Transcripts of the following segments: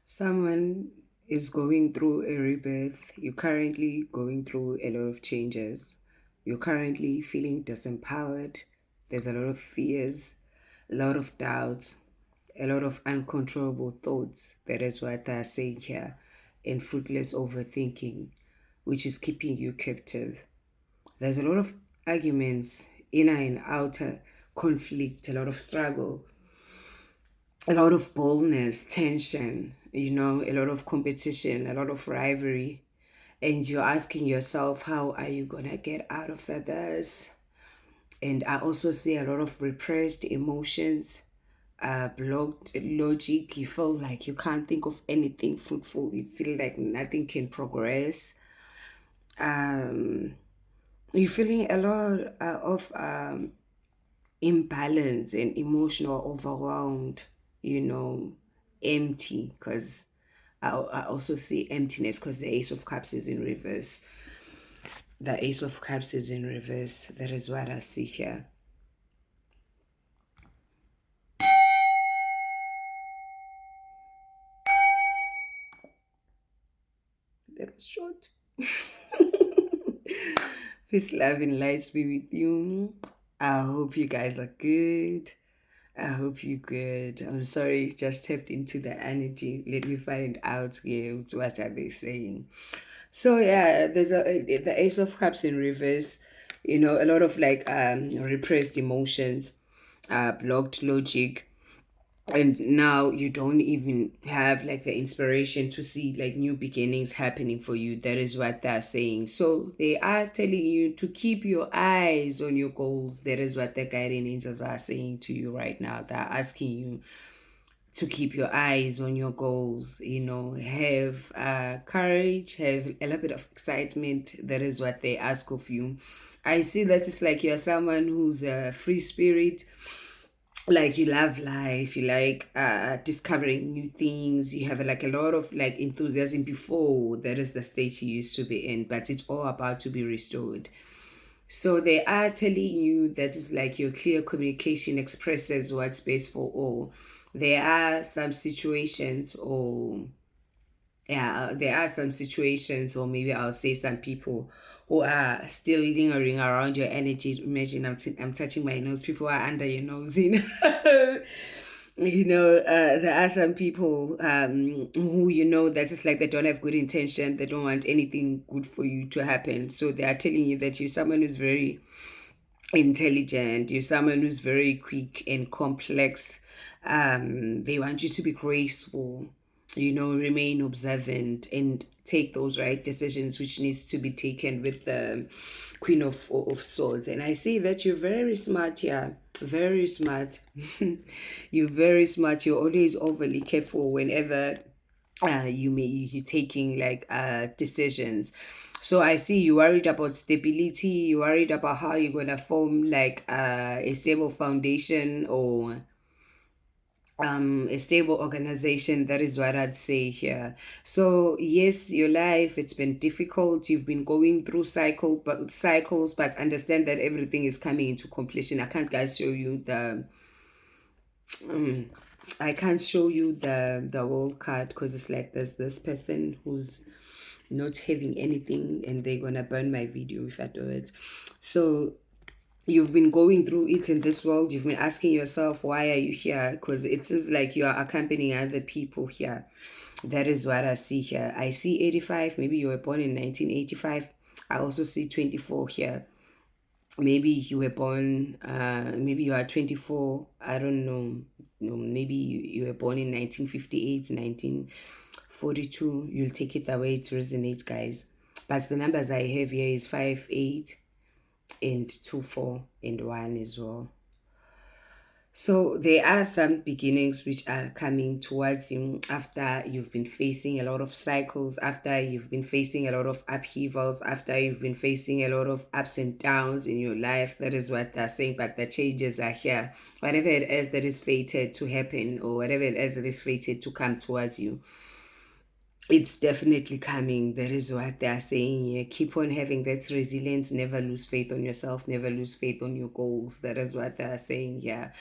Someone is going through a rebirth. You're currently going through a lot of changes. You're currently feeling disempowered. There's a lot of fears, a lot of doubts, a lot of uncontrollable thoughts. That is what they're saying here. And fruitless overthinking, which is keeping you captive. There's a lot of arguments, inner and outer conflict, a lot of struggle, a lot of boldness, tension, a lot of competition, a lot of rivalry. And you're asking yourself, how are you going to get out of this? And I also see a lot of repressed emotions, blocked logic. You feel like you can't think of anything fruitful. You feel like nothing can progress. Um, you're feeling a lot of imbalance and emotional overwhelmed, empty, because I also see emptiness because the Ace of Cups is in reverse. The Ace of Cups is in reverse. That is what I see here. That was short. Peace, love, and light be with you. I hope you guys are good. I hope you're good. I'm sorry, just tapped into the energy. Let me find out here what are they saying. So yeah, there's the Ace of Cups in reverse. A lot of like repressed emotions, blocked logic, and now you don't even have like the inspiration to see like new beginnings happening for you. That is what they're saying. So they are telling you to keep your eyes on your goals. That is what the guardian angels are saying to you right now. They're asking you to keep your eyes on your goals, have courage, have a little bit of excitement. That is what they ask of you. I see that it's like you're someone who's a free spirit, like you love life, you like discovering new things, you have like a lot of like enthusiasm. Before that is the stage you used to be in, but it's all about to be restored. So they are telling you that it's like your clear communication expresses what's best for all. There are some situations, or yeah, there are some situations, or maybe I'll say some people who are still lingering around your energy. Imagine I'm touching my nose, people are under your nose, there are some people who that is like they don't have good intention, they don't want anything good for you to happen. So they are telling you that you're someone who's very intelligent, you're someone who's very quick and complex. They want you to be graceful, remain observant and take those right decisions which needs to be taken with the Queen of Swords. And I see that you're very smart here, very smart. You're very smart. You're always overly careful whenever you taking like decisions. So I see you worried about stability, you worried about how you're gonna form like a stable foundation, or a stable organization. That is what I'd say here. So yes, your life, it's been difficult, you've been going through cycles, but understand that everything is coming into completion. I can't guys show you the I can't show you the world card, because it's like there's this person who's not having anything and they're gonna burn my video if I do it. So you've been going through it in this world. You've been asking yourself, why are you here? Because it seems like you are accompanying other people here. That is what I see here. I see 85. Maybe you were born in 1985. I also see 24 here. Maybe you were born, maybe you are 24. I don't know. No, maybe you were born in 1958, 1942. You'll take it the way it resonates, guys. But the numbers I have here is 5, 8, and 2, 4, and 1 as well. So there are some beginnings which are coming towards you after you've been facing a lot of cycles, after you've been facing a lot of upheavals, after you've been facing a lot of ups and downs in your life. That is what they're saying, but the changes are here. Whatever it is that is fated to happen, or whatever it is that is fated to come towards you, it's definitely coming. That is what they are saying here. Keep on having that resilience. Never lose faith on yourself. Never lose faith on your goals. That is what they are saying here.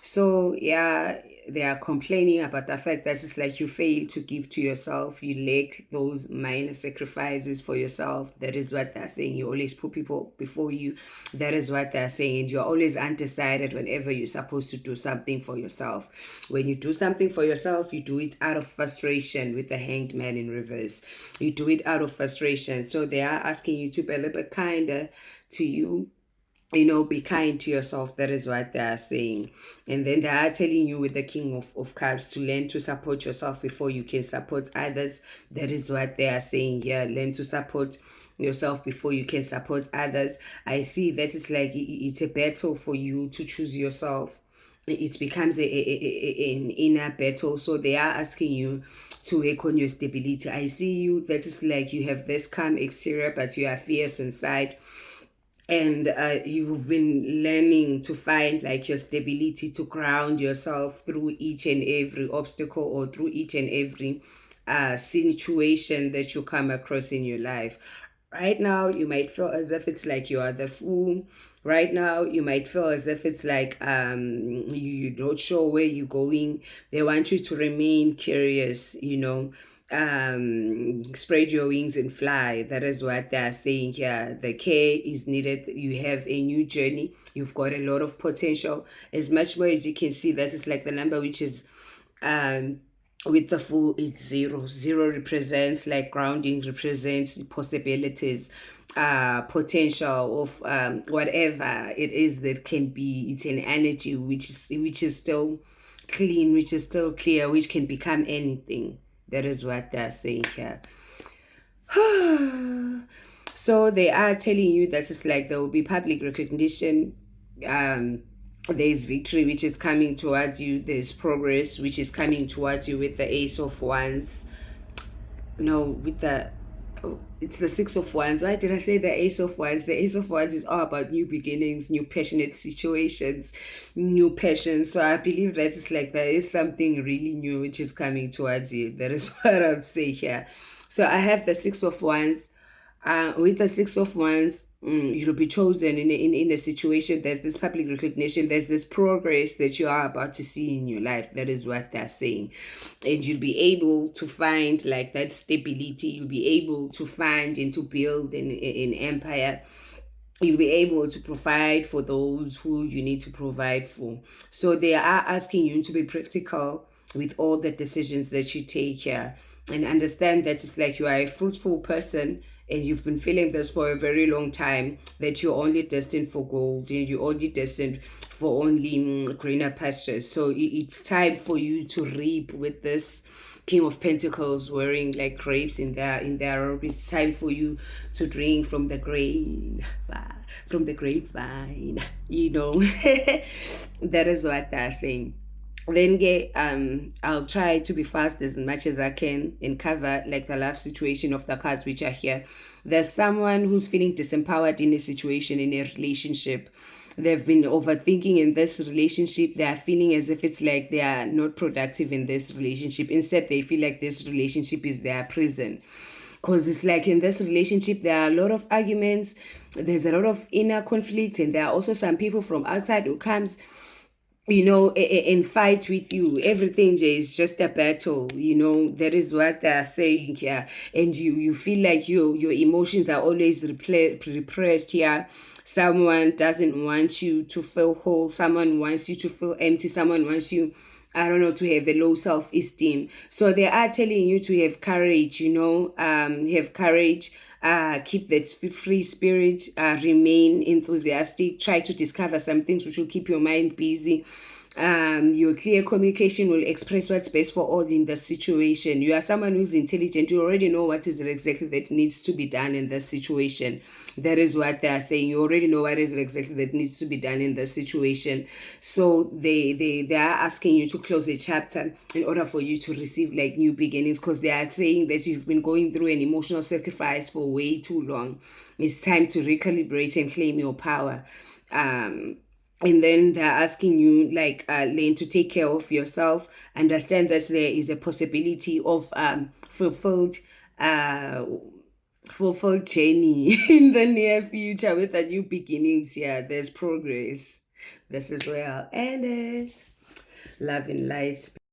So yeah, they are complaining about the fact that it's like you fail to give to yourself, you lack those minor sacrifices for yourself. That is what they're saying. You always put people before you. That is what they're saying. And you're always undecided whenever you're supposed to do something for yourself. When you do something for yourself, you do it out of frustration with the hanged man in reverse. You do it out of frustration. So they are asking you to be a little bit kinder to you, be kind to yourself. That is what they are saying. And then they are telling you with the King of Cups to learn to support yourself before you can support others. That is what they are saying here. Learn to support yourself before you can support others. I see that it's like it's a battle for you to choose yourself. It becomes an inner battle. So they are asking you to work on your stability. I see you that is like you have this calm exterior, but you are fierce inside. And you've been learning to find like your stability, to ground yourself through each and every obstacle or through each and every situation that you come across in your life. Right now you might feel as if it's like you are the fool. Right now you might feel as if it's like you're not sure where you're going. They want you to remain curious, spread your wings and fly. That is what they're saying here. The care is needed. You have a new journey. You've got a lot of potential. As much more as you can see, this is like the number which is with the Fool, it's zero. Zero represents like grounding, represents possibilities, potential of whatever it is that can be. It's an energy which is still clean, which is still clear, which can become anything. That is what they're saying here. So they are telling you that it's like there will be public recognition. There's victory which is coming towards you. There's progress which is coming towards you with the Ace of Wands. No, with the it's the Six of Wands. Why did I say the Ace of Wands? The Ace of Wands is all about new beginnings, new passionate situations, new passions. So I believe that it's like there is something really new which is coming towards you. That is what I'll say here. So I have the Six of Wands. With the Six of Wands, you'll be chosen in a situation. There's this public recognition. There's this progress that you are about to see in your life. That is what they're saying. And you'll be able to find like that stability. You'll be able to find and to build an empire. You'll be able to provide for those who you need to provide for. So they are asking you to be practical with all the decisions that you take here, and understand that it's like you are a fruitful person and you've been feeling this for a very long time, that you're only destined for gold and you're only destined for only greener pastures. So it's time for you to reap with this King of Pentacles wearing like grapes in their robe. It's time for you to drink from the grapevine, that is what they're saying. Then I'll try to be fast as much as I can and cover like the love situation of the cards which are here. There's someone who's feeling disempowered in a situation, in a relationship. They've been overthinking in this relationship. They are feeling as if it's like they are not productive in this relationship. Instead, they feel like this relationship is their prison. Because it's like in this relationship, there are a lot of arguments. There's a lot of inner conflict. And there are also some people from outside who comes and fight with you. Everything is just a battle. That is what they're saying here. And you feel like your emotions are always repressed here. Someone doesn't want you to feel whole. Someone wants you to feel empty. Someone wants you, I don't know, to have a low self-esteem. So they are telling you to have courage, have courage, keep that free spirit, remain enthusiastic, try to discover some things which will keep your mind busy. Your clear communication will express what's best for all in the situation. You are someone who's intelligent. You already know what is exactly that needs to be done in the situation. That is what they are saying. You already know what is exactly that needs to be done in the situation. So they are asking you to close a chapter in order for you to receive like new beginnings, because they are saying that you've been going through an emotional sacrifice for way too long. It's time to recalibrate and claim your power. And then they're asking you like learn to take care of yourself. Understand that there is a possibility of fulfilled journey in the near future with the new beginnings here. There's progress. This is where I'll end it. Love and light.